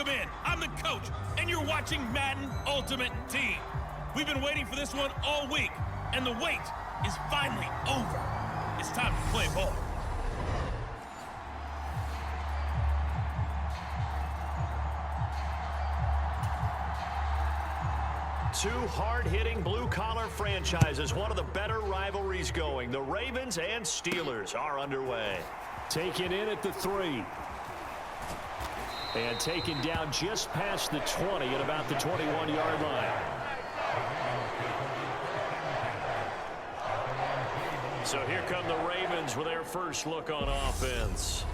Welcome in. I'm the coach, and you're watching Madden Ultimate Team. We've been waiting for this one all week, and the wait is finally over. It's time to play ball. Two hard-hitting blue-collar franchises, one of the better rivalries going. The Ravens and Steelers are underway. Taken in at the 3. And taken down just past the 20 at about the 21-yard line. So here come the Ravens with their first look on offense.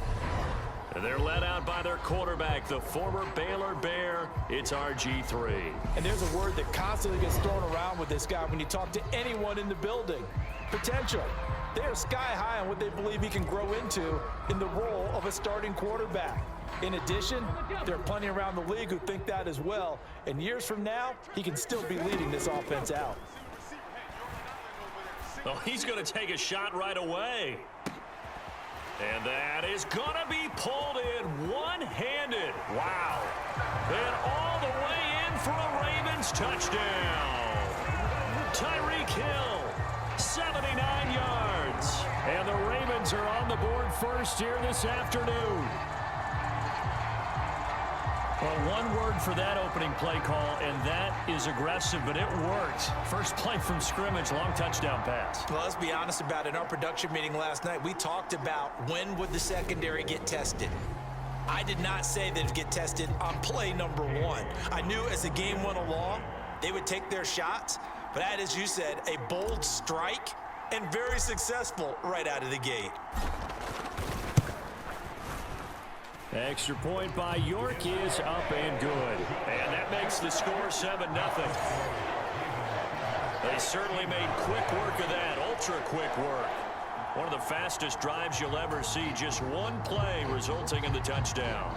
And they're led out by their quarterback, the former Baylor Bear. It's RG3. And there's a word that constantly gets thrown around with this guy when you talk to anyone in the building. Potential. They are sky high on what they believe he can grow into in the role of a starting quarterback. In addition, there are plenty around the league who think that as well. And years from now, he can still be leading this offense out. Oh, he's going to take a shot right away. And that is going to be pulled in one-handed. Wow. And all the way in for a Ravens touchdown. Tyreek Hill, 79 yards. And the Ravens are on the board first here this afternoon. Well, one word for that opening play call, and that is aggressive, but it worked. First play from scrimmage, long touchdown pass. Well, let's be honest about it. In our production meeting last night, we talked about when would the secondary get tested. I did not say that it would get tested on play number 1. I knew as the game went along, they would take their shots, but that, as you said, a bold strike and very successful right out of the gate. Extra point by York is up and good. And that makes the score 7-0. They certainly made quick work of that, ultra quick work. One of the fastest drives you'll ever see, just one play resulting in the touchdown.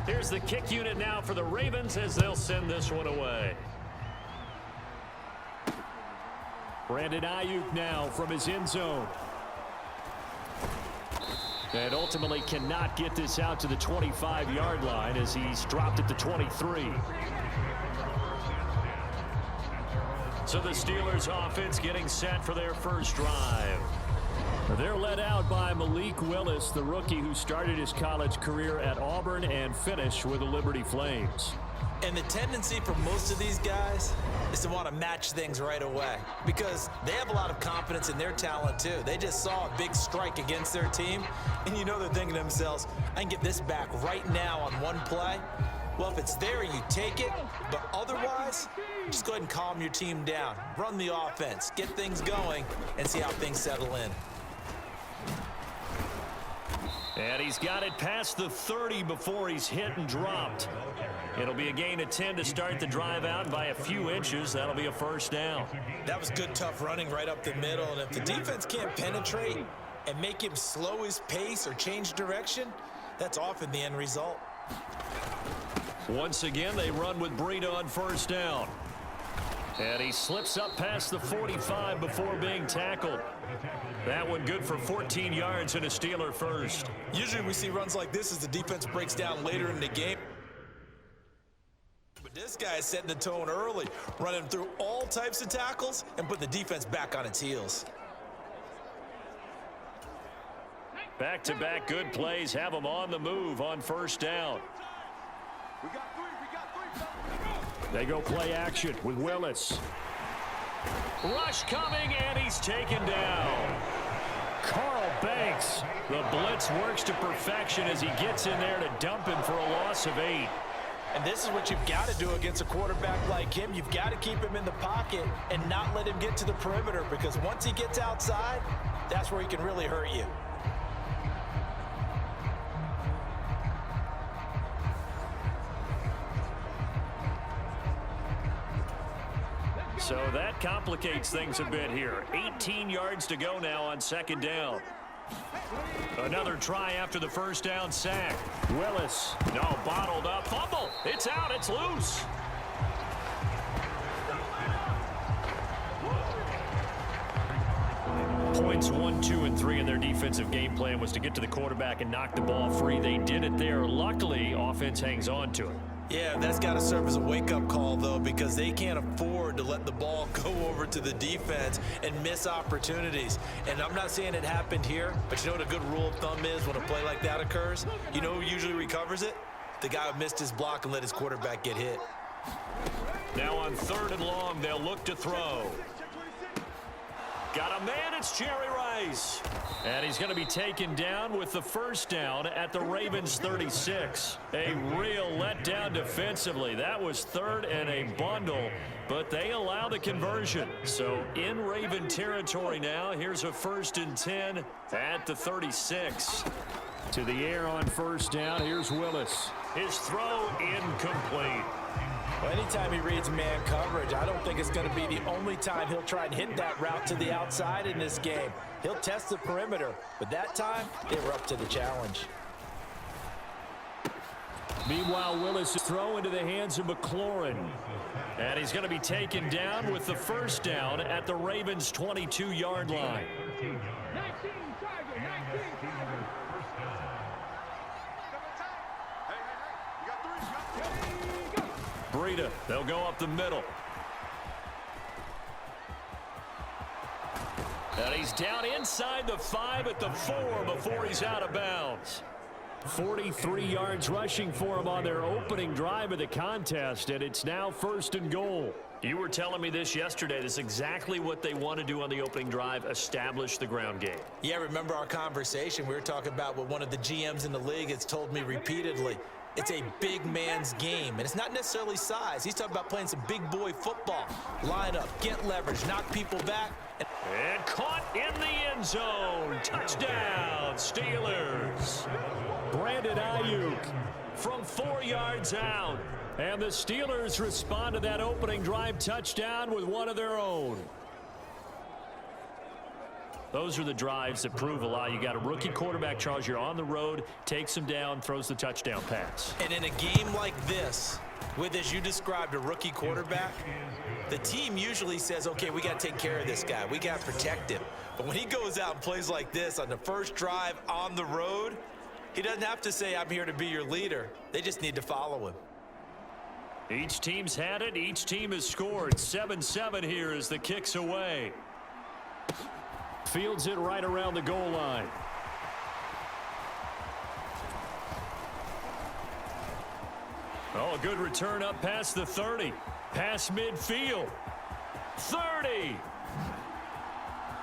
Here's the kick unit now for the Ravens as they'll send this one away. Brandon Ayuk now from his end zone. And ultimately cannot get this out to the 25-yard line as he's dropped at the 23. So the Steelers offense getting set for their first drive. They're led out by Malik Willis, the rookie who started his college career at Auburn and finished with the Liberty Flames. And the tendency for most of these guys is to want to match things right away because they have a lot of confidence in their talent too. They just saw a big strike against their team, and you know they're thinking to themselves, I can get this back right now on one play. Well, if it's there, you take it, but otherwise, just go ahead and calm your team down. Run the offense, get things going, and see how things settle in. And he's got it past the 30 before he's hit and dropped. It'll be a gain of 10 to start the drive out. By a few inches, that'll be a first down. That was good, tough running right up the middle. And if the defense can't penetrate and make him slow his pace or change direction, that's often the end result. Once again, they run with Breida on first down. And he slips up past the 45 before being tackled. That one good for 14 yards and a Steeler first. Usually we see runs like this as the defense breaks down later in the game. But this guy is setting the tone early, running through all types of tackles and put the defense back on its heels. Back-to-back good plays have them on the move on first down. They go play action with Willis. Rush coming, and he's taken down. Carl Banks. The blitz works to perfection as he gets in there to dump him for a loss of 8. And this is what you've got to do against a quarterback like him. You've got to keep him in the pocket and not let him get to the perimeter, because once he gets outside, that's where he can really hurt you. So that complicates things a bit here. 18 yards to go now on second down. Another try after the first down sack. Willis, no, bottled up, fumble. It's out, it's loose. points 1, 2, and 3 in their defensive game plan was to get to the quarterback and knock the ball free. They did it there. Luckily, offense hangs on to it. Yeah, that's got to serve as a wake-up call, though, because they can't afford to let the ball go over to the defense and miss opportunities. And I'm not saying it happened here, but you know what a good rule of thumb is when a play like that occurs? You know who usually recovers it? The guy who missed his block and let his quarterback get hit. Now on 3rd and long, they'll look to throw. Got a man, it's Jerry Rice. And he's going to be taken down with the first down at the Ravens 36. A real letdown defensively. That was 3rd and a bundle, but they allow the conversion. So in Raven territory now, here's a 1st and 10 at the 36. To the air on 1st down, here's Willis. His throw incomplete. Well, anytime he reads man coverage, I don't think it's going to be the only time he'll try and hit that route to the outside in this game. He'll test the perimeter, but that time, they were up to the challenge. Meanwhile, Willis' throw into the hands of McLaurin. And he's going to be taken down with the first down at the Ravens' 22-yard line. Breida, they'll go up the middle. And he's down inside the 5 at the 4 before he's out of bounds. 43 yards rushing for him on their opening drive of the contest, and it's now 1st and goal. You were telling me this yesterday. This is exactly what they want to do on the opening drive, establish the ground game. Yeah, remember our conversation? We were talking about what one of the GMs in the league has told me repeatedly. It's a big man's game, and it's not necessarily size. He's talking about playing some big boy football. Line up, get leverage, knock people back. And caught in the end zone. Touchdown, Steelers. Brandon Ayuk from 4 yards out. And the Steelers respond to that opening drive touchdown with one of their own. Those are the drives that prove a lot. You got a rookie quarterback, Charles. You're on the road, takes him down, throws the touchdown pass. And in a game like this, with, as you described, a rookie quarterback, the team usually says, okay, we got to take care of this guy. We got to protect him. But when he goes out and plays like this on the first drive on the road, he doesn't have to say, I'm here to be your leader. They just need to follow him. Each team's had it. Each team has scored. 7-7 here as the kick's away. Fields it right around the goal line. Oh, a good return up past the 30. Past midfield. 30.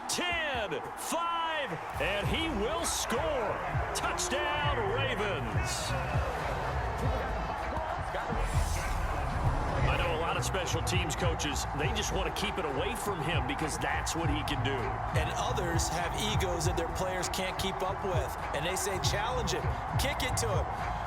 10. 5. And he will score. Touchdown, Ravens. I know a lot of special teams coaches, they just want to keep it away from him because that's what he can do. And others have egos that their players can't keep up with. And they say, challenge him, kick it to him.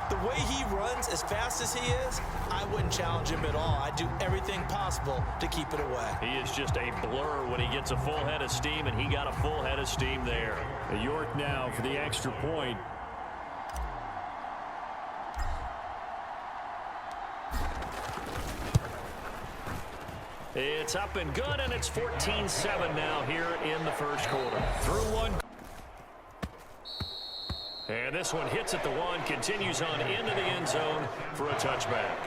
The way he runs, as fast as he is, I wouldn't challenge him at all. I'd do everything possible to keep it away. He is just a blur when he gets a full head of steam, and he got a full head of steam there. York now for the extra point. It's up and good, and it's 14-7 now here in the first quarter. Through one. And this one hits at the 1, continues on into the end zone for a touchback.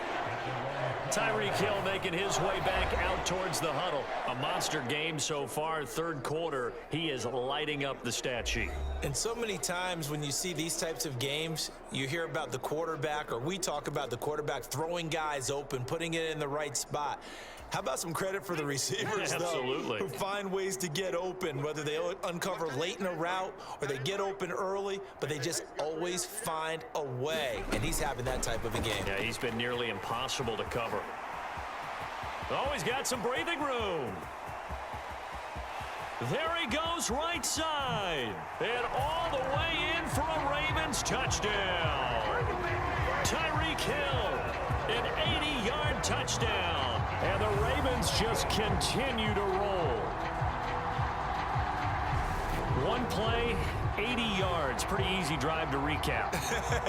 Tyreek Hill making his way back out towards the huddle. A monster game so far, third quarter. He is lighting up the stat sheet. And so many times when you see these types of games, you hear about the quarterback, or we talk about the quarterback throwing guys open, putting it in the right spot. How about some credit for the receivers, Absolutely. though, who find ways to get open, whether they uncover late in a route or they get open early, but they just always find a way. And he's having that type of a game. Yeah, he's been nearly impossible to cover. Oh, he's got some breathing room. There he goes right side. And all the way in for a Ravens touchdown. Tyreek Hill, an 80-yard touchdown. And the Ravens just continue to roll. One play, 80 yards. Pretty easy drive to recap.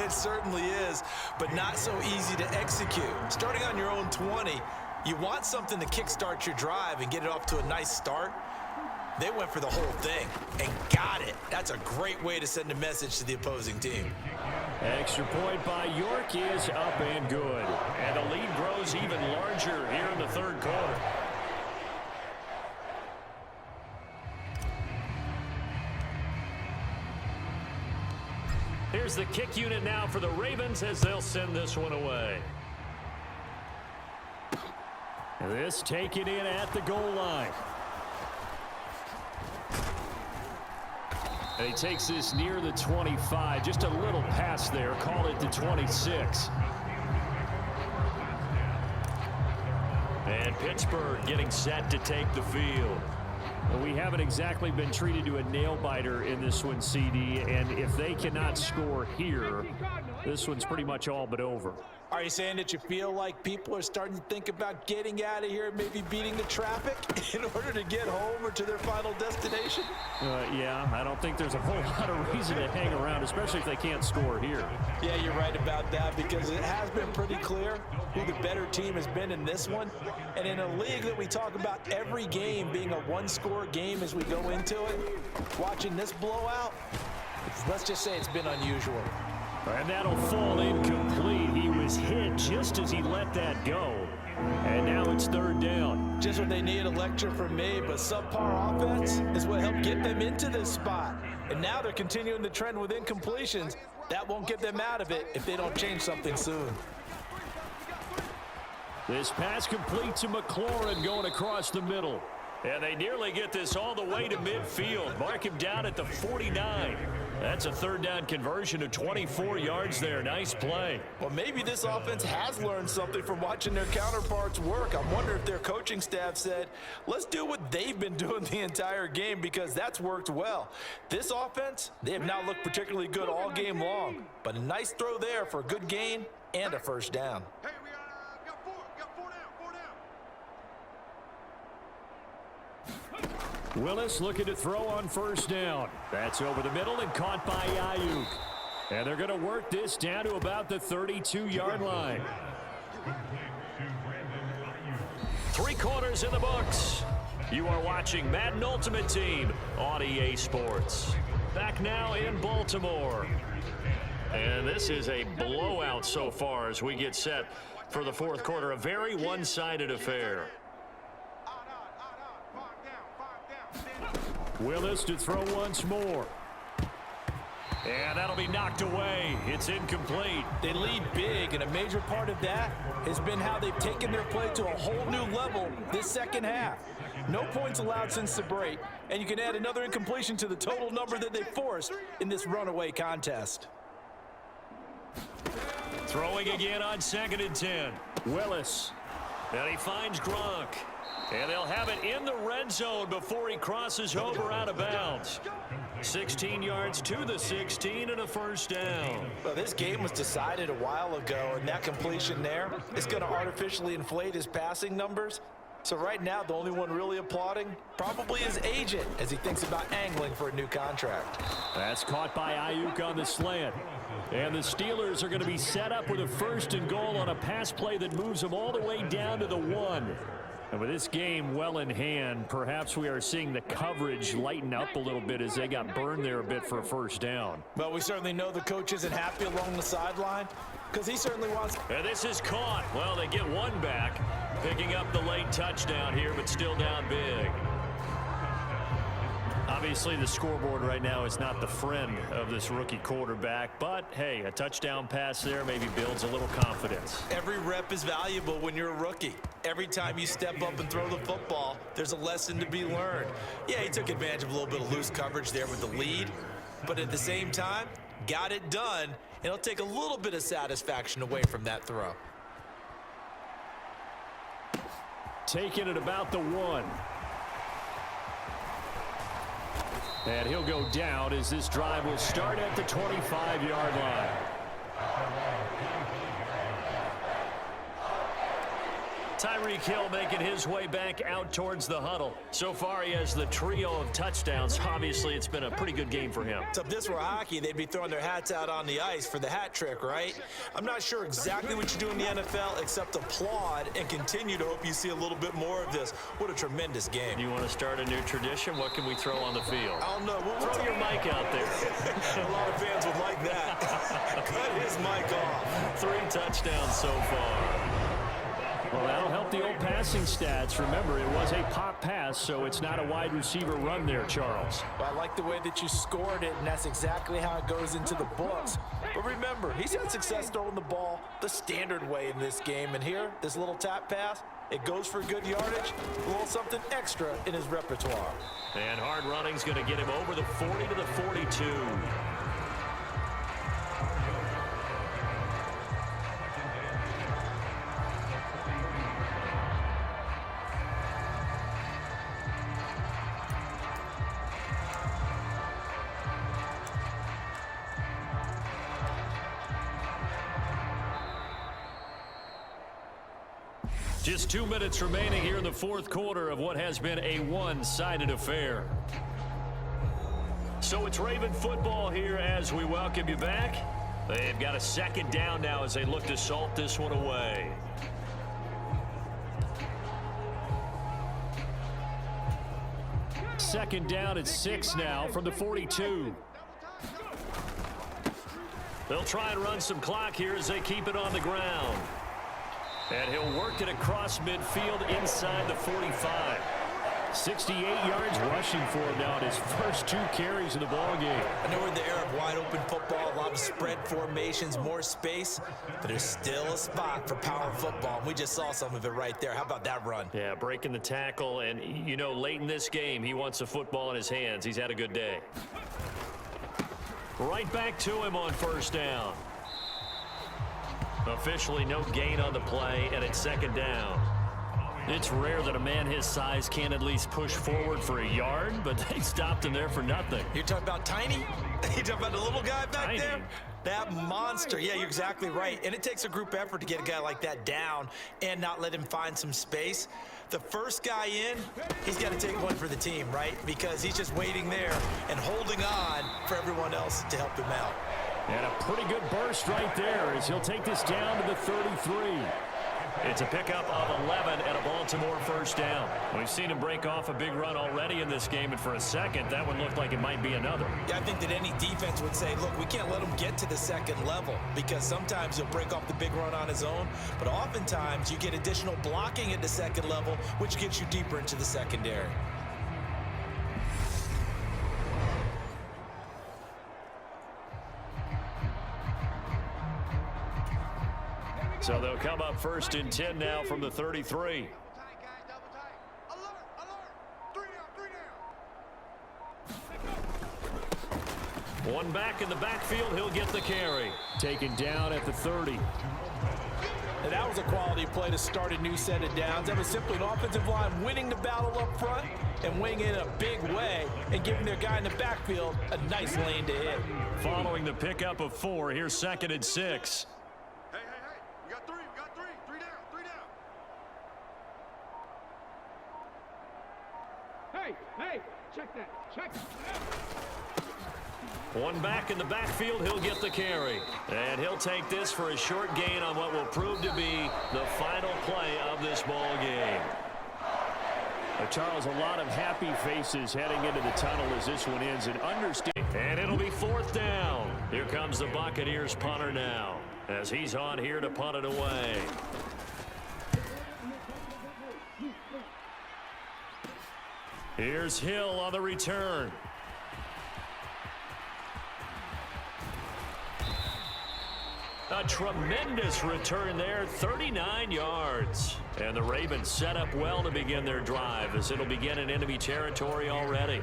It certainly is, but not so easy to execute. Starting on your own 20, you want something to kickstart your drive and get it off to a nice start. They went for the whole thing and got it. That's a great way to send a message to the opposing team. Extra point by York is up and good. And the lead grows even larger here in the third quarter. Here's the kick unit now for the Ravens as they'll send this one away. This taken in at the goal line. And he takes this near the 25. Just a little pass there. Call it the 26. And Pittsburgh getting set to take the field. Well, we haven't exactly been treated to a nail-biter in this one, CD. And if they cannot score here, this one's pretty much all but over. Are you saying that you feel like people are starting to think about getting out of here and maybe beating the traffic in order to get home or to their final destination? Yeah, I don't think there's a whole lot of reason to hang around, especially if they can't score here. Yeah, you're right about that, because it has been pretty clear who the better team has been in this one. And in a league that we talk about every game being a one-score game as we go into it, watching this blowout, let's just say it's been unusual. And that'll fall incomplete. He was hit just as he let that go. And now it's third down. Just what they need, a lecture from me, but subpar offense is what helped get them into this spot. And now they're continuing the trend with incompletions. That won't get them out of it if they don't change something soon. This pass complete to McLaurin going across the middle. And they nearly get this all the way to midfield. Mark him down at the 49. That's a third down conversion of 24 yards there. Nice play. Well, maybe this offense has learned something from watching their counterparts work. I wonder if their coaching staff said, let's do what they've been doing the entire game, because that's worked well. This offense, they have not looked particularly good all game long. But a nice throw there for a good gain and a first down. Hey, we got four down. Willis looking to throw on first down. That's over the middle and caught by Ayuk. And they're going to work this down to about the 32-yard line. 3 quarters in the books. You are watching Madden Ultimate Team on EA Sports. Back now in Baltimore. And this is a blowout so far as we get set for the fourth quarter. A very one-sided affair. Willis to throw once more. And that'll be knocked away. It's incomplete. They lead big, and a major part of that has been how they've taken their play to a whole new level this second half. No points allowed since the break, and you can add another incompletion to the total number that they forced in this runaway contest. Throwing again on 2nd and 10. Willis. And he finds Gronk. And they'll have it in the red zone before he crosses over out of bounds. 16 yards to the 16 and a first down. Well, this game was decided a while ago, and that completion there is going to artificially inflate his passing numbers. So right now, the only one really applauding probably his agent as he thinks about angling for a new contract. That's caught by Ayuk on the slant. And the Steelers are going to be set up with a 1st and goal on a pass play that moves them all the way down to the 1. And with this game well in hand, perhaps we are seeing the coverage lighten up a little bit as they got burned there a bit for a first down. But we certainly know the coach isn't happy along the sideline, because he certainly wants. And this is caught. Well, they get one back, picking up the late touchdown here, but still down big. Obviously, the scoreboard right now is not the friend of this rookie quarterback, but hey, a touchdown pass there maybe builds a little confidence. Every rep is valuable when you're a rookie. Every time you step up and throw the football, there's a lesson to be learned. Yeah, he took advantage of a little bit of loose coverage there with the lead, but at the same time, got it done, and it'll take a little bit of satisfaction away from that throw. Taking it about the 1. And he'll go down as this drive will start at the 25-yard line. Tyreek Hill making his way back out towards the huddle. So far, he has the trio of touchdowns. Obviously, it's been a pretty good game for him. So if this were hockey, they'd be throwing their hats out on the ice for the hat trick, right? I'm not sure exactly what you do in the NFL except applaud and continue to hope you see a little bit more of this. What a tremendous game. You want to start a new tradition? What can we throw on the field? I don't know. Throw your mic out there. A lot of fans would like that. Cut his mic off. 3 touchdowns so far. Well, that'll help the old passing stats. Remember, it was a pop pass, so it's not a wide receiver run there, Charles. Well, I like the way that you scored it, and that's exactly how it goes into the books. But remember, he's had success throwing the ball the standard way in this game. And here, this little tap pass, it goes for good yardage, a little something extra in his repertoire. And hard running's going to get him over the 40 to the 42. Just 2 minutes remaining here in the fourth quarter of what has been a one-sided affair. So it's Raven football here as we welcome you back. They've got a second down now as they look to salt this one away. Second down at 6 now from the 42. They'll try and run some clock here as they keep it on the ground. And he'll work it across midfield inside the 45. 68 yards rushing for him now in his first 2 carries of the ball game. I know we're in the era of wide open football, a lot of spread formations, more space, but there's still a spot for power football. We just saw some of it right there. How about that run? Yeah, breaking the tackle, and you know, late in this game, he wants the football in his hands. He's had a good day. Right back to him on first down. Officially no gain on the play, and it's second down. It's rare that a man his size can't at least push forward for a yard, but they stopped him there for nothing. You're talking about tiny? You're talking about the little guy back Tiny. there? That monster. Yeah, you're exactly right. And it takes a group effort to get a guy like that down and not let him find some space. The first guy in, he's got to take one for the team, right? Because he's just waiting there and holding on for everyone else to help him out. And a pretty good burst right there as he'll take this down to the 33. It's a pickup of 11 and a Baltimore first down. We've seen him break off a big run already in this game, and for a second, that one looked like it might be another. Yeah, I think that any defense would say, look, we can't let him get to the second level because sometimes he'll break off the big run on his own, but oftentimes you get additional blocking at the second level, which gets you deeper into the secondary. So they'll come up first and 10 now from the 33. Double tight, guys, double tight. Alert, alert. 3 down, 3 down. One back in the backfield, he'll get the carry. Taken down at the 30. And that was a quality play to start a new set of downs. That was simply an offensive line winning the battle up front and winning it in a big way and giving their guy in the backfield a nice lane to hit. Following the pickup of 4, here's second and 6. Hey, hey, hey. We got 3, we got 3. 3 down, 3 down. Hey, hey, check that, check that. One back in the backfield, he'll get the carry. And he'll take this for a short gain on what will prove to be the final play of this ball game. Charles, a lot of happy faces heading into the tunnel as this one ends. And understand. And it'll be fourth down. Here comes the Buccaneers punter now as he's on here to punt it away. Here's Hill on the return. A tremendous return there, 39 yards. And the Ravens set up well to begin their drive as it'll begin in enemy territory already.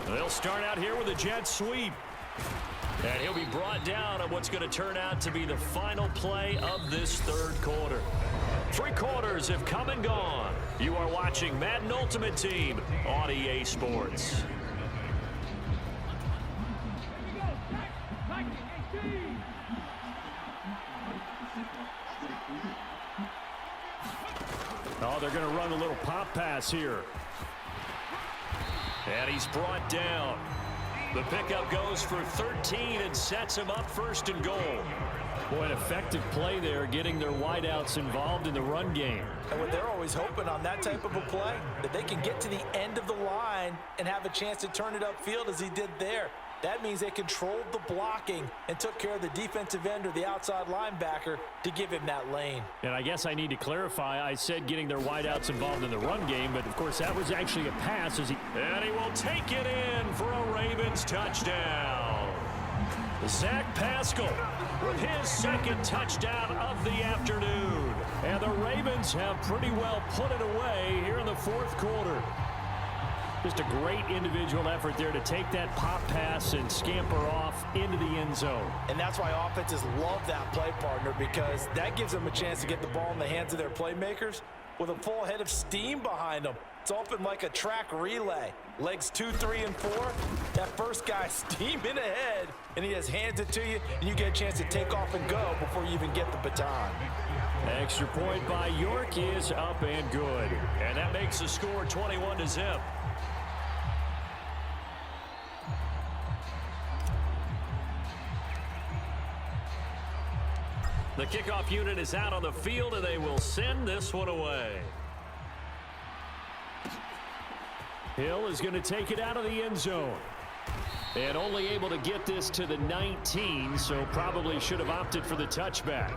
They'll start out here with a jet sweep. And he'll be brought down on what's going to turn out to be the final play of this third quarter. 3 quarters have come and gone. You are watching Madden Ultimate Team on EA Sports. Now they're going to run a little pop pass here. And he's brought down. The pickup goes for 13 and sets him up first and goal. Boy, an effective play there, getting their wideouts involved in the run game. And what they're always hoping on that type of a play, that they can get to the end of the line and have a chance to turn it upfield as he did there. That means they controlled the blocking and took care of the defensive end or the outside linebacker to give him that lane. And I guess I need to clarify, I said getting their wideouts involved in the run game, but of course that was actually a pass. And he will take it in for a Ravens touchdown. Zach Pascal with his second touchdown of the afternoon. And the Ravens have pretty well put it away here in the fourth quarter. Just a great individual effort there to take that pop pass and scamper off into the end zone. And that's why offenses love that play, partner, because that gives them a chance to get the ball in the hands of their playmakers with a full head of steam behind them. It's open like a track relay. Legs 2, 3, and 4. That first guy steaming ahead, and he just hands it to you, and you get a chance to take off and go before you even get the baton. Extra point by York is up and good. And that makes the score 21-0. The kickoff unit is out on the field, and they will send this one away. Hill is going to take it out of the end zone. And only able to get this to the 19, so probably should have opted for the touchback.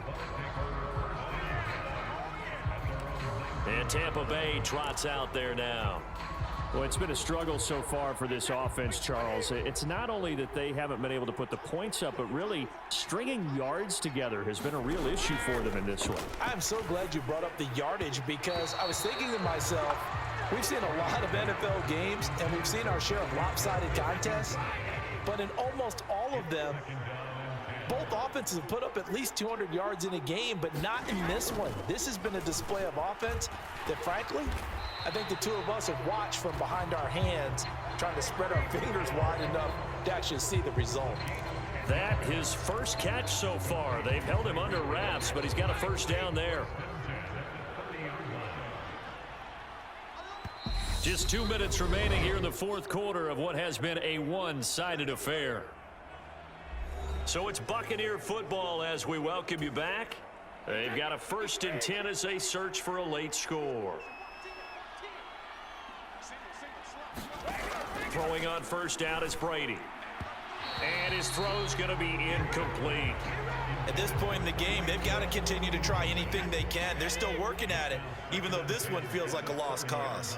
And Tampa Bay trots out there now. Well, it's been a struggle so far for this offense, Charles. It's not only that they haven't been able to put the points up, but really stringing yards together has been a real issue for them in this one. I'm so glad you brought up the yardage, because I was thinking to myself, we've seen a lot of NFL games, and we've seen our share of lopsided contests, but in almost all of them, both offenses have put up at least 200 yards in a game, but not in this one. This has been a display of offense that, frankly, I think the two of us have watched from behind our hands, trying to spread our fingers wide enough to actually see the result. That his first catch so far. They've held him under wraps, but he's got a first down there. Just 2 minutes remaining here in the fourth quarter of what has been a one-sided affair. So it's Buccaneer football as we welcome you back. They've got a 1st and 10 as they search for a late score. Throwing on first down is Brady. And his throw's going to be incomplete. At this point in the game, they've got to continue to try anything they can. They're still working at it, even though this one feels like a lost cause.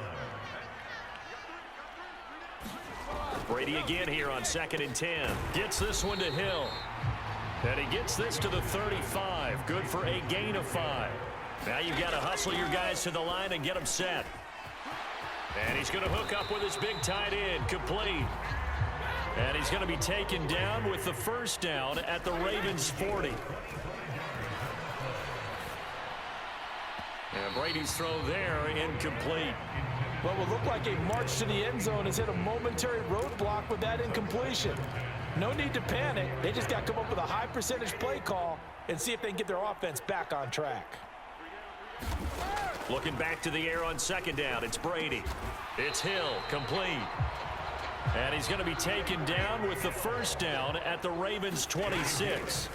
Brady again here on 2nd and 10. Gets this one to Hill. And he gets this to the 35. Good for a gain of 5. Now you've got to hustle your guys to the line and get them set. And he's going to hook up with his big tight end. Complete. And he's going to be taken down with the first down at the Ravens 40. And Brady's throw there incomplete. What will look like a march to the end zone has hit a momentary roadblock with that incompletion. No need to panic. They just got to come up with a high percentage play call and see if they can get their offense back on track. Looking back to the air on 2nd down. It's Brady. It's Hill. Complete. And he's going to be taken down with the first down at the Ravens 26.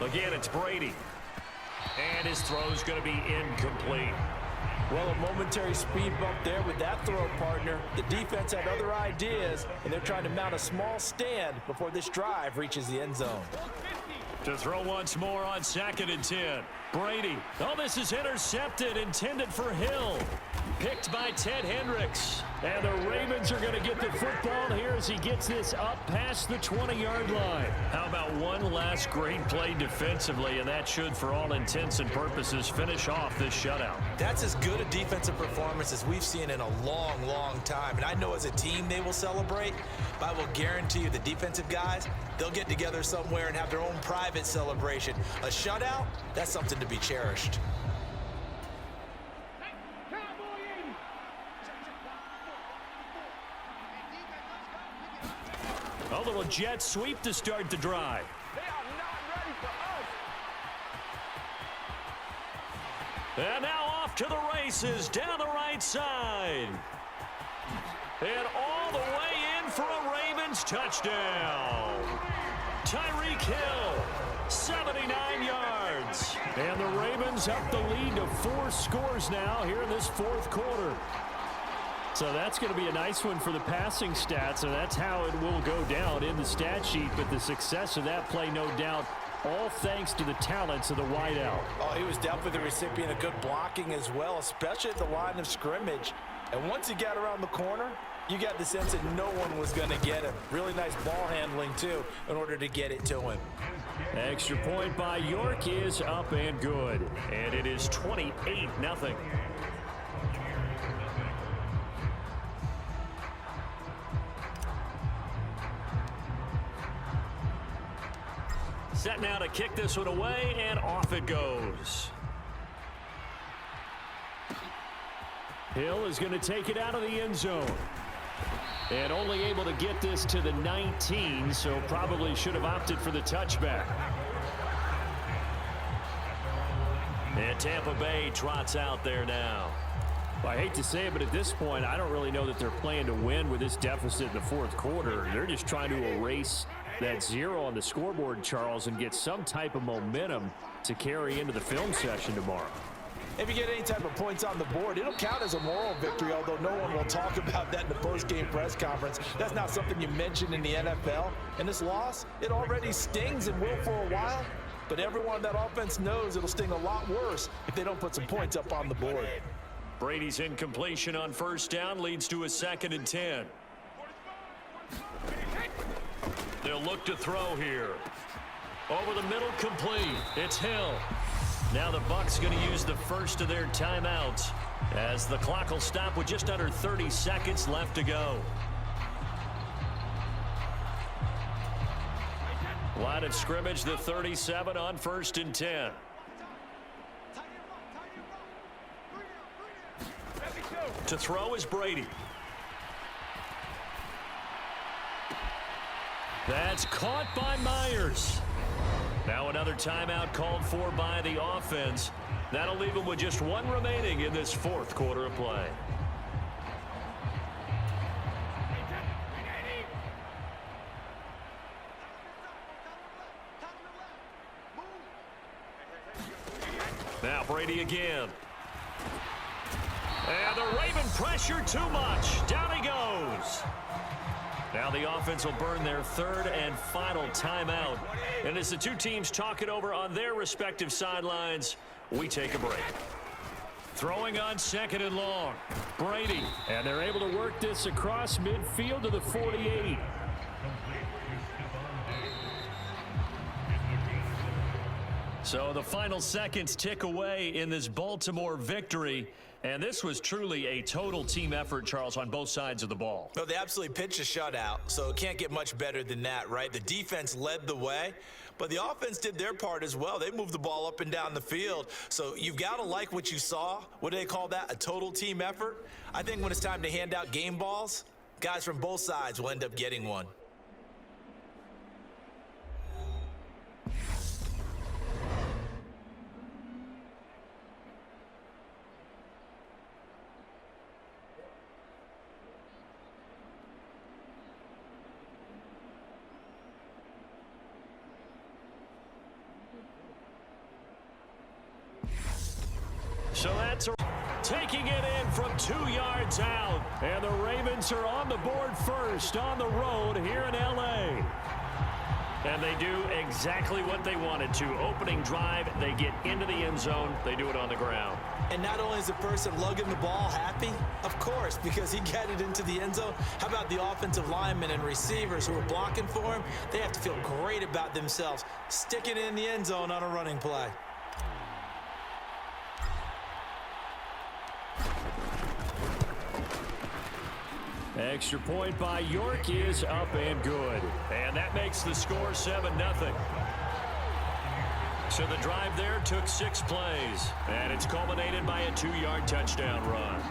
Again, it's Brady. And his throw's going to be incomplete. Well, a momentary speed bump there with that throw, partner. The defense had other ideas, and they're trying to mount a small stand before this drive reaches the end zone. To throw once more on 2nd and 10. Brady. Oh, this is intercepted, intended for Hill. Picked by Ted Hendricks. And the Ravens are going to get the football here as he gets this up past the 20-yard line. How about one last great play defensively, and that should, for all intents and purposes, finish off this shutout. That's as good a defensive performance as we've seen in a long, long time. And I know as a team they will celebrate, but I will guarantee you the defensive guys, they'll get together somewhere and have their own private celebration. A shutout, that's something to be cherished. A little jet sweep to start the drive. They are not ready for us. And now off to the races down the right side. And all the way in for a Ravens touchdown. Tyreek Hill, 79 yards. And the Ravens up the lead to 4 scores now here in this fourth quarter. So that's going to be a nice one for the passing stats, and that's how it will go down in the stat sheet. But the success of that play, no doubt, all thanks to the talents of the wideout. Oh, he was definitely the recipient of good blocking as well, especially at the line of scrimmage. And once he got around the corner, you got the sense that no one was going to get him. Really nice ball handling, too, in order to get it to him. Extra point by York is up and good. And it is 28-0. Set now to kick this one away, and off it goes. Hill is going to take it out of the end zone. And only able to get this to the 19, so probably should have opted for the touchback. And Tampa Bay trots out there now. Well, I hate to say it, but at this point, I don't really know that they're playing to win with this deficit in the fourth quarter. They're just trying to erase that 0 on the scoreboard, Charles, and get some type of momentum to carry into the film session tomorrow. If you get any type of points on the board, it'll count as a moral victory, although no one will talk about that in the post-game press conference. That's not something you mention in the NFL. And this loss, it already stings and will for a while, but everyone on that offense knows it'll sting a lot worse if they don't put some points up on the board. Brady's incompletion on first down leads to a 2nd and 10. They'll look to throw here. Over the middle, complete. It's Hill. Now the Bucs going to use the first of their timeouts as the clock will stop with just under 30 seconds left to go. Line of scrimmage, the 37 on 1st and 10. To throw is Brady. That's caught by Myers. Now another timeout called for by the offense. That'll leave them with just 1 remaining in this fourth quarter of play. Now Brady again. And the Raven pressure too much. Down he goes. Now the offense will burn their 3rd and final timeout. And as the two teams talk it over on their respective sidelines, we take a break. Throwing on 2nd and long. Brady. And they're able to work this across midfield to the 48. So the final seconds tick away in this Baltimore victory. And this was truly a total team effort, Charles, on both sides of the ball. Well, they absolutely pitched a shutout, so it can't get much better than that, right? The defense led the way, but the offense did their part as well. They moved the ball up and down the field, so you've got to like what you saw. What do they call that? A total team effort? I think when it's time to hand out game balls, guys from both sides will end up getting one. So that's taking it in from 2 yards out. And the Ravens are on the board first on the road here in L.A. And they do exactly what they wanted to. Opening drive, they get into the end zone. They do it on the ground. And not only is the person lugging the ball happy, of course, because he got it into the end zone. How about the offensive linemen and receivers who are blocking for him? They have to feel great about themselves, sticking it in the end zone on a running play. Extra point by York is up and good. And that makes the score 7-0. So the drive there took 6 plays. And it's culminated by a 2-yard touchdown run.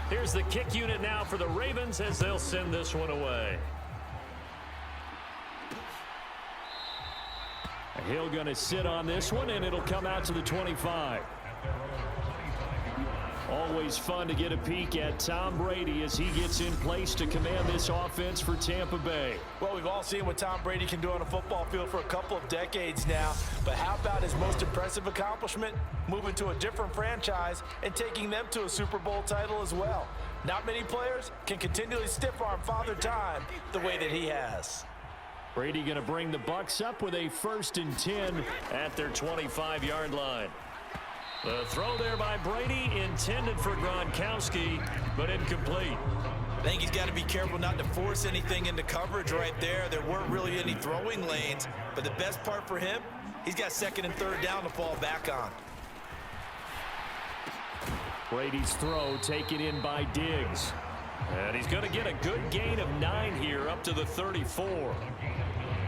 Here's the kick unit now for the Ravens as they'll send this one away. Hill going to sit on this one, and it'll come out to the 25. Always fun to get a peek at Tom Brady as he gets in place to command this offense for Tampa Bay. Well, we've all seen what Tom Brady can do on a football field for a couple of decades now. But how about his most impressive accomplishment? Moving to a different franchise and taking them to a Super Bowl title as well. Not many players can continually stiff-arm Father Time the way that he has. Brady going to bring the Bucs up with a 1st and 10 at their 25-yard line. The throw there by Brady intended for Gronkowski, but incomplete. I think he's got to be careful not to force anything into coverage right there. There weren't really any throwing lanes, but the best part for him, he's got 2nd and 3rd down to fall back on. Brady's throw taken in by Diggs. And he's going to get a good gain of 9 here up to the 34.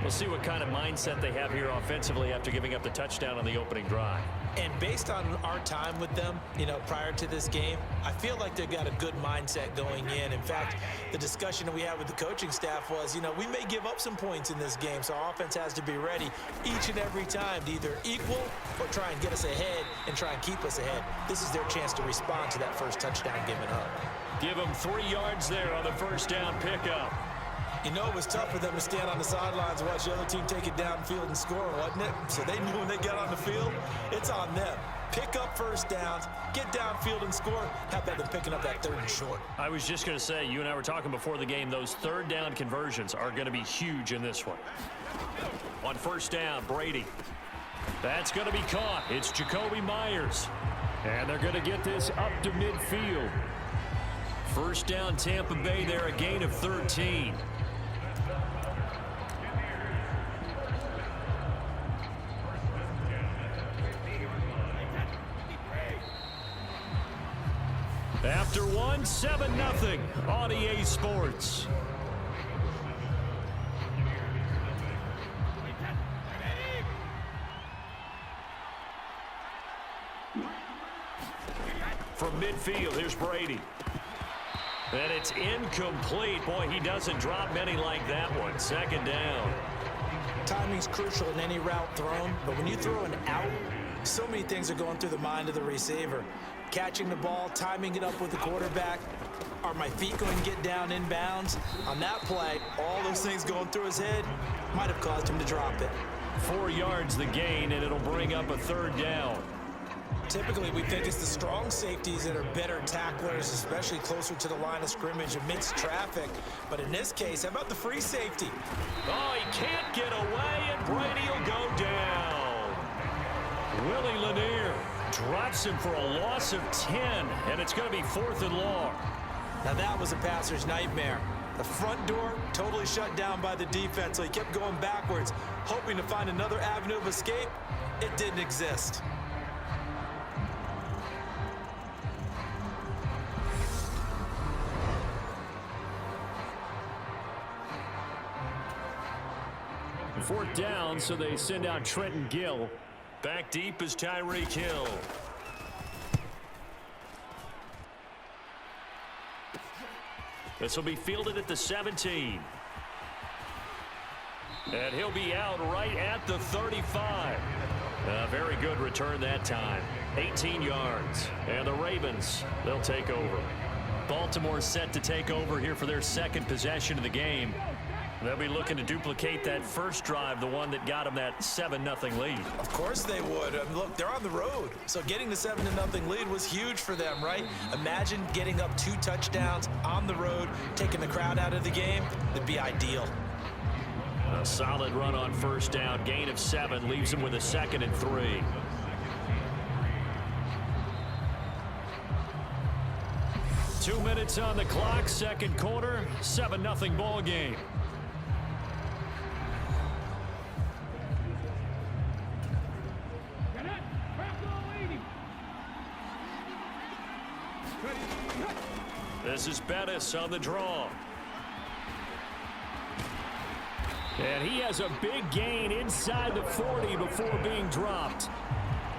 We'll see what kind of mindset they have here offensively after giving up the touchdown on the opening drive. And based on our time with them, prior to this game, I feel like they've got a good mindset going in. In fact, the discussion that we had with the coaching staff was, we may give up some points in this game, so our offense has to be ready each and every time to either equal or try and get us ahead and try and keep us ahead. This is their chance to respond to that first touchdown given up. Give them 3 yards there on the 1st down pickup. It was tough for them to stand on the sidelines and watch the other team take it downfield and score, wasn't it? So they knew when they got on the field, it's on them. Pick up 1st downs, get downfield and score. How about them picking up that 3rd and short? I was just going to say, you and I were talking before the game, those 3rd down conversions are going to be huge in this one. On 1st down, Brady. That's going to be caught. It's Jacoby Myers. And they're going to get this up to midfield. 1st down, Tampa Bay there, a gain of 13. After 1, 7-0 on EA Sports. From midfield, here's Brady. And it's incomplete. Boy, he doesn't drop many like that one. 2nd down. Timing's crucial in any route thrown, but when you throw an out, so many things are going through the mind of the receiver. Catching the ball, timing it up with the quarterback. Are my feet going to get down in bounds? On that play, all those things going through his head might have caused him to drop it. 4 yards the gain, and it'll bring up a 3rd down. Typically, we think it's the strong safeties that are better tacklers, especially closer to the line of scrimmage amidst traffic. But in this case, how about the free safety? Oh, he can't get away, and Brady will go down. Willie Lanier drops him for a loss of 10, and it's going to be 4th and long. Now that was a passer's nightmare. The front door totally shut down by the defense, so he kept going backwards, hoping to find another avenue of escape. It didn't exist. Fourth down, so they send out Trenton Gill. Back deep is Tyreek Hill. This will be fielded at the 17. And he'll be out right at the 35. A very good return that time. 18 yards. And the Ravens, they'll take over. Baltimore set to take over here for their 2nd possession of the game. They'll be looking to duplicate that first drive, the one that got them that 7-0 lead. Of course they would. Look, they're on the road. So getting the 7-0 lead was huge for them, right? Imagine getting up 2 touchdowns on the road, taking the crowd out of the game. That'd be ideal. A solid run on 1st down. Gain of 7 leaves them with a 2nd and 3. Two minutes on the clock, 2nd quarter, 7-0 ball game. This is Bettis on the draw. And he has a big gain inside the 40 before being dropped.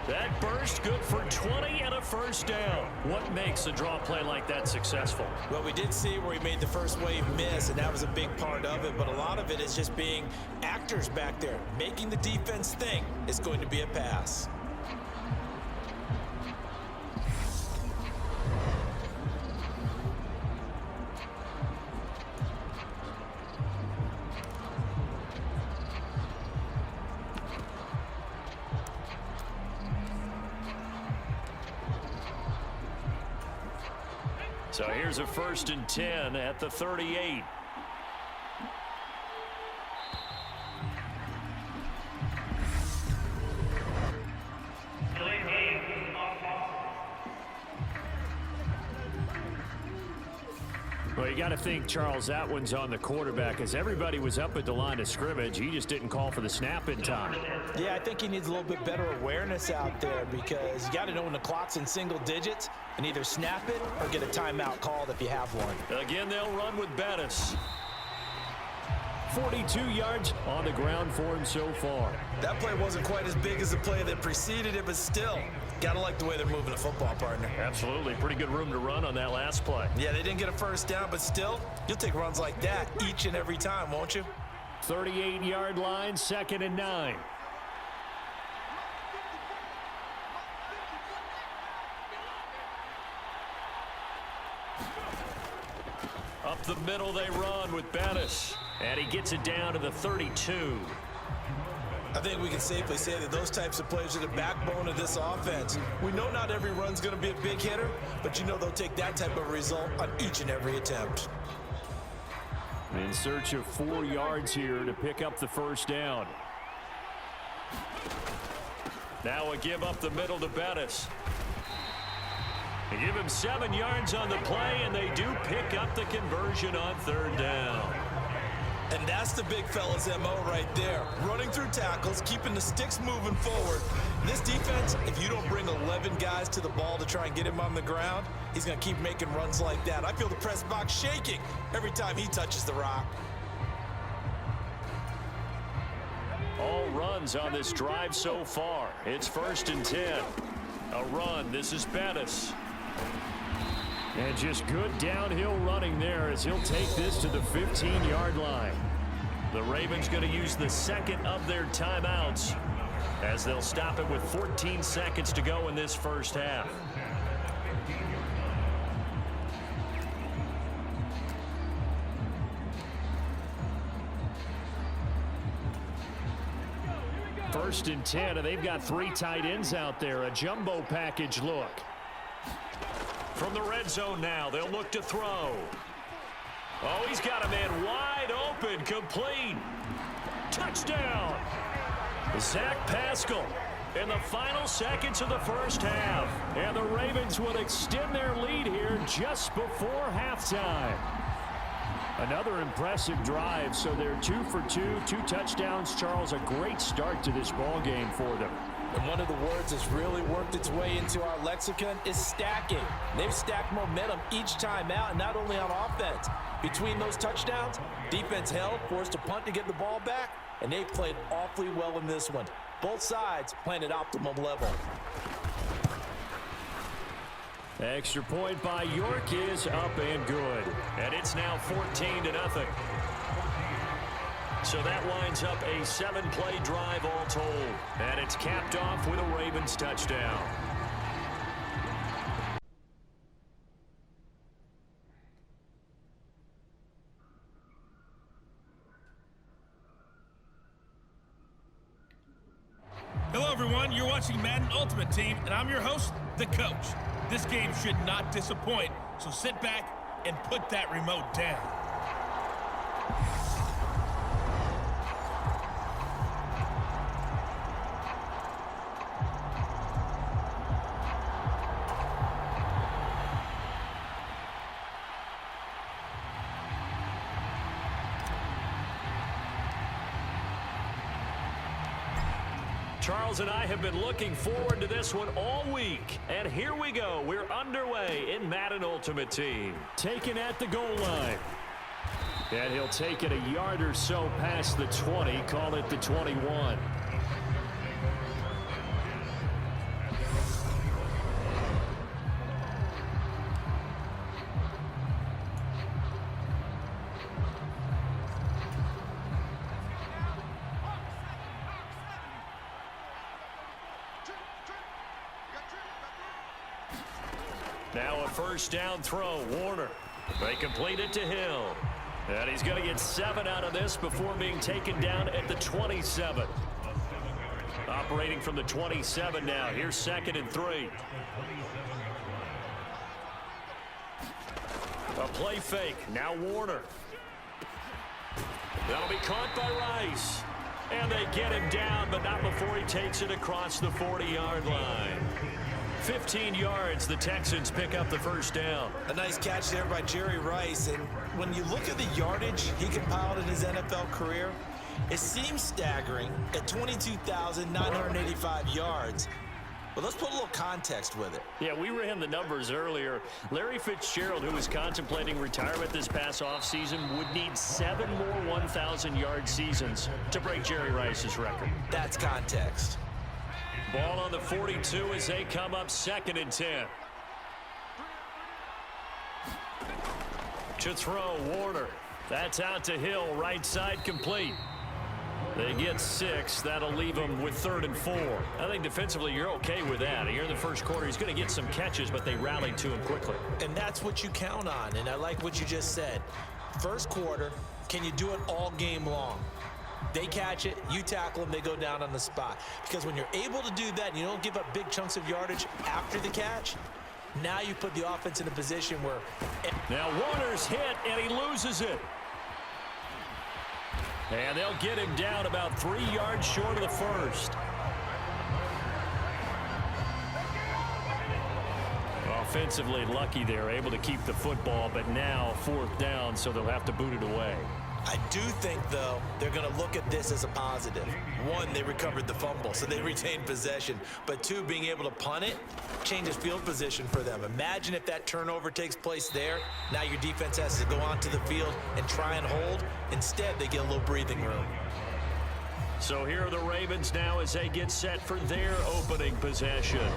That burst good for 20 and a first down. What makes a draw play like that successful? Well, we did see where he made the first wave miss, and that was a big part of it. But a lot of it is just being actors back there. Making the defense think it's going to be a pass. So here's a 1st and 10 at the 38. Well, you got to think, Charles, that one's on the quarterback, as everybody was up at the line of scrimmage. He just didn't call for the snap in time. Yeah, I think he needs a little bit better awareness out there, because you got to know when the clock's in single digits and either snap it or get a timeout called if you have one. Again, they'll run with Bettis. 42 yards on the ground for him so far. That play wasn't quite as big as the play that preceded it, but still, got to like the way they're moving the football, partner. Absolutely. Pretty good room to run on that last play. Yeah, they didn't get a first down, but still, you'll take runs like that each and every time, won't you? 38-yard line, 2nd and 9. Up the middle they run with Bettis. And he gets it down to the 32. I think we can safely say that those types of plays are the backbone of this offense. We know not every run's going to be a big hitter, but you know they'll take that type of result on each and every attempt. In search of 4 yards here to pick up the first down. Now a give up the middle to Bettis. They give him 7 yards on the play, and they do pick up the conversion on 3rd down. And that's the big fella's MO right there. Running through tackles, keeping the sticks moving forward. This defense, if you don't bring 11 guys to the ball to try and get him on the ground, he's going to keep making runs like that. I feel the press box shaking every time he touches the rock. All runs on this drive so far. It's 1st and 10. A run. This is Bettis. And just good downhill running there as he'll take this to the 15-yard line. The Ravens going to use the second of their timeouts as they'll stop it with 14 seconds to go in this first half. First and 10, and they've got 3 tight ends out there. A jumbo package look. From the red zone now, they'll look to throw. Oh, he's got a man wide open, complete. Touchdown. Zach Pascal in the final seconds of the first half. And the Ravens will extend their lead here just before halftime. Another impressive drive, so they're 2 for 2, 2 touchdowns. Charles, a great start to this ball game for them. And one of the words that's really worked its way into our lexicon is stacking. They've stacked momentum each time out, and not only on offense. Between those touchdowns, defense held, forced a punt to get the ball back, and they played awfully well in this one. Both sides playing at optimum level. Extra point by York is up and good. And it's now 14-0. So that winds up a 7-play drive all told. And it's capped off with a Ravens touchdown. Hello, everyone. You're watching Madden Ultimate Team, and I'm your host, the coach. This game should not disappoint, so sit back and put that remote down. Charles and I have been looking forward to this one all week. And here we go. We're underway in Madden Ultimate Team. Taken at the goal line. And he'll take it a yard or so past the 20. Call it the 21. Now a first down throw. Warner. They complete it to Hill. And he's going to get 7 out of this before being taken down at the 27. Operating from the 27 now. Here's 2nd and 3. A play fake. Now Warner. That'll be caught by Rice. And they get him down, but not before he takes it across the 40-yard line. 15 yards, the Texans pick up the first down. A nice catch there by Jerry Rice. And when you look at the yardage he compiled in his NFL career, it seems staggering at 22,985 yards. But let's put a little context with it. Yeah, we ran the numbers earlier. Larry Fitzgerald, who was contemplating retirement this past offseason, would need 7 more 1,000-yard seasons to break Jerry Rice's record. That's context. Ball on the 42 as they come up 2nd and 10. To throw, Warner. That's out to Hill, right side complete. They get 6. That'll leave them with 3rd and 4. I think defensively you're okay with that. Here in the first quarter, he's going to get some catches, but they rallied to him quickly. And that's what you count on, and I like what you just said. First quarter, can you do it all game long? They catch it, you tackle them, they go down on the spot. Because when you're able to do that and you don't give up big chunks of yardage after the catch, now you put the offense in a position where... Now Warner's hit, and he loses it. And they'll get him down about 3 yards short of the first. Offensively lucky they're able to keep the football, but now 4th down, so they'll have to boot it away. I do think, though, they're going to look at this as a positive. 1, they recovered the fumble, so they retained possession. But 2, being able to punt it changes field position for them. Imagine if that turnover takes place there. Now your defense has to go onto the field and try and hold. Instead, they get a little breathing room. So here are the Ravens now as they get set for their opening possession.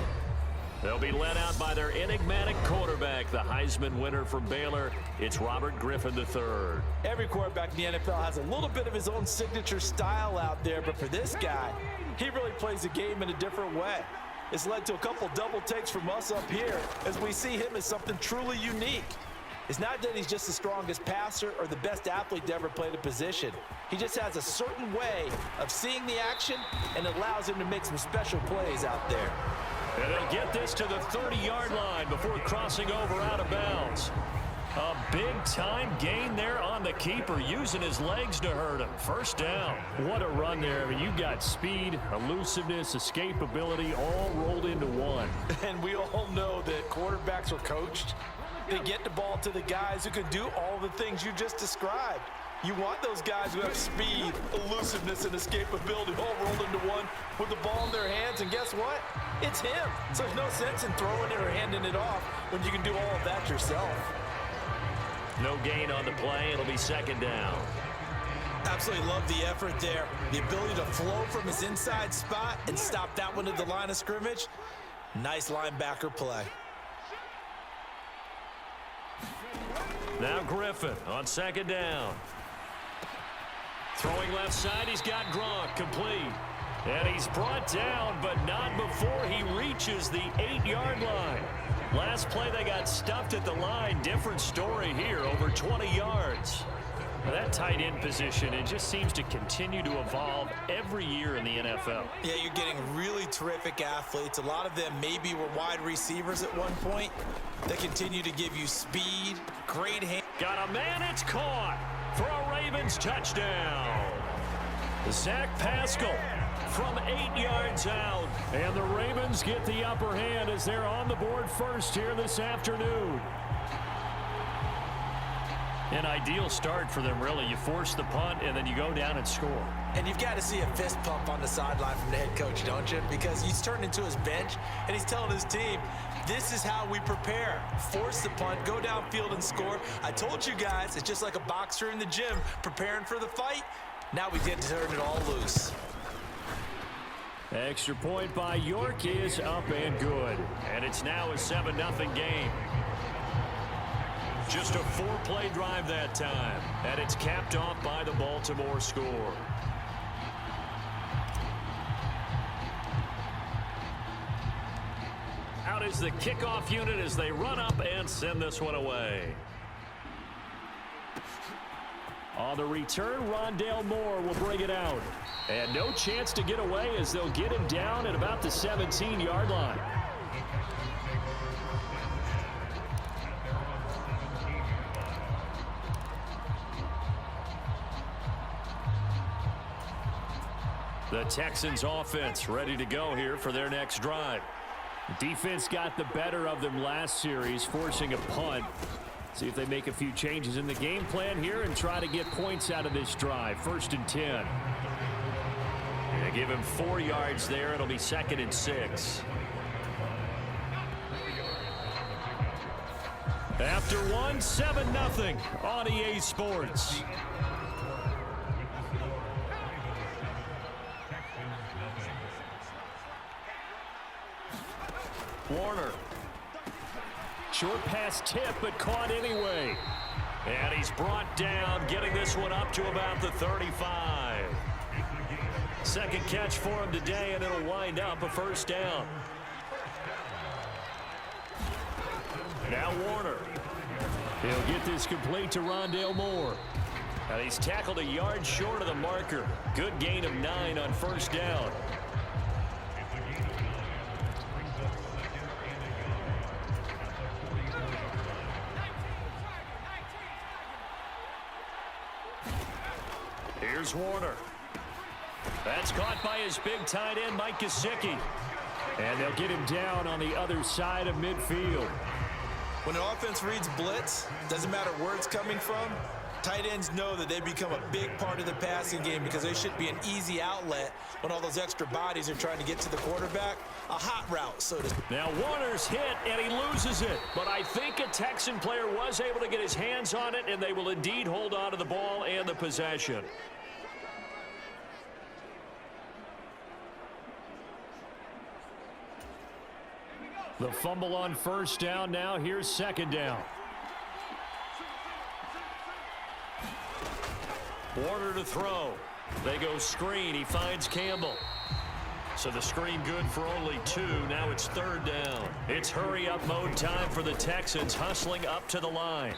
They'll be led out by their enigmatic quarterback, the Heisman winner from Baylor. It's Robert Griffin III. Every quarterback in the NFL has a little bit of his own signature style out there, but for this guy, he really plays the game in a different way. It's led to a couple double takes from us up here as we see him as something truly unique. It's not that he's just the strongest passer or the best athlete to ever play the position. He just has a certain way of seeing the action, and it allows him to make some special plays out there. And they'll get this to the 30-yard line before crossing over out of bounds. A big-time gain there on the keeper, using his legs to hurt him. First down. What a run there. I mean, you've got speed, elusiveness, escapability, all rolled into one. And we all know that quarterbacks are coached. They get the ball to the guys who can do all the things you just described. You want those guys who have speed, elusiveness, and escapability all rolled into one with the ball in their hands, and guess what? It's him. So there's no sense in throwing it or handing it off when you can do all of that yourself. No gain on the play. It'll be 2nd down. Absolutely love the effort there. The ability to flow from his inside spot and stop that one at the line of scrimmage. Nice linebacker play. Now Griffin on 2nd down. Throwing left side, he's got Gronk complete. And he's brought down, but not before he reaches the 8-yard line. Last play, they got stuffed at the line. Different story here, over 20 yards. Now that tight end position, it just seems to continue to evolve every year in the NFL. Yeah, you're getting really terrific athletes. A lot of them maybe were wide receivers at one point. They continue to give you speed, great hand. Got a man, it's caught for a Ravens touchdown. Zach Pascal from 8 yards out. And the Ravens get the upper hand as they're on the board first here this afternoon. An ideal start for them, really. You force the punt, and then you go down and score. And you've got to see a fist pump on the sideline from the head coach, don't you? Because he's turned into his bench, and he's telling his team, this is how we prepare. Force the punt, go downfield and score. I told you guys, it's just like a boxer in the gym preparing for the fight. Now we get to turn it all loose. Extra point by York is up and good. And it's now a 7-0 game. Just a 4-play drive that time. And it's capped off by the Baltimore score. Out is the kickoff unit as they run up and send this one away. On the return, Rondale Moore will bring it out. And no chance to get away as they'll get him down at about the 17-yard line. The Texans offense ready to go here for their next drive. Defense got the better of them last series, forcing a punt. See if they make a few changes in the game plan here and try to get points out of this drive. 1st and 10. They give him 4 yards there. It'll be 2nd and 6. After one, 7-0 on EA Sports. Warner. Short pass tip, but caught anyway. And he's brought down, getting this one up to about the 35. Second catch for him today, and it'll wind up a 1st down. Now Warner. He'll get this complete to Rondale Moore. And he's tackled a yard short of the marker. Good gain of 9 on 1st down. Here's Warner. That's caught by his big tight end, Mike Gesicki. And they'll get him down on the other side of midfield. When an offense reads blitz, doesn't matter where it's coming from, tight ends know that they become a big part of the passing game because they should be an easy outlet when all those extra bodies are trying to get to the quarterback. A hot route, so to speak. Now Warner's hit, and he loses it. But I think a Texan player was able to get his hands on it, and they will indeed hold on to the ball and the possession. The fumble on 1st down. Now here's 2nd down. Warner to throw. They go screen. He finds Campbell. So the screen good for only 2. Now it's 3rd down. It's hurry-up mode time for the Texans, hustling up to the line.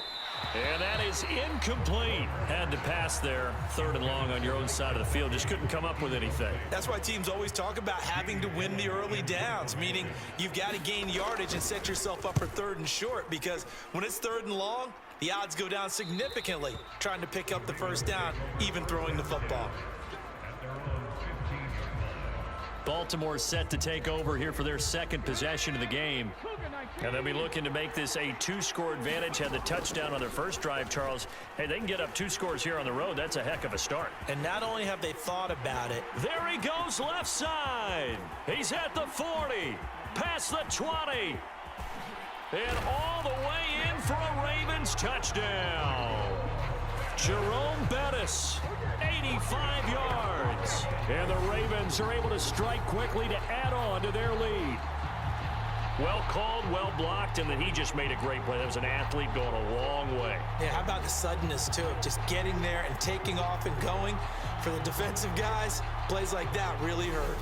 And that is incomplete. Had to pass there. 3rd and long on your own side of the field. Just couldn't come up with anything. That's why teams always talk about having to win the early downs, meaning you've got to gain yardage and set yourself up for 3rd and short, because when it's 3rd and long, the odds go down significantly trying to pick up the 1st down, even throwing the football. Baltimore set to take over here for their 2nd possession of the game. And they'll be looking to make this a 2-score advantage. Had the touchdown on their first drive, Charles. Hey, they can get up 2 scores here on the road. That's a heck of a start. And not only have they thought about it. There he goes left side. He's at the 40. Past the 20. And all the way in for a Ravens touchdown. Jerome Bettis, 85 yards. And the Ravens are able to strike quickly to add on to their lead. Well called, well blocked, and then he just made a great play. That was an athlete going a long way. Yeah, how about the suddenness, too? Just getting there and taking off and going. For the defensive guys, plays like that really hurt.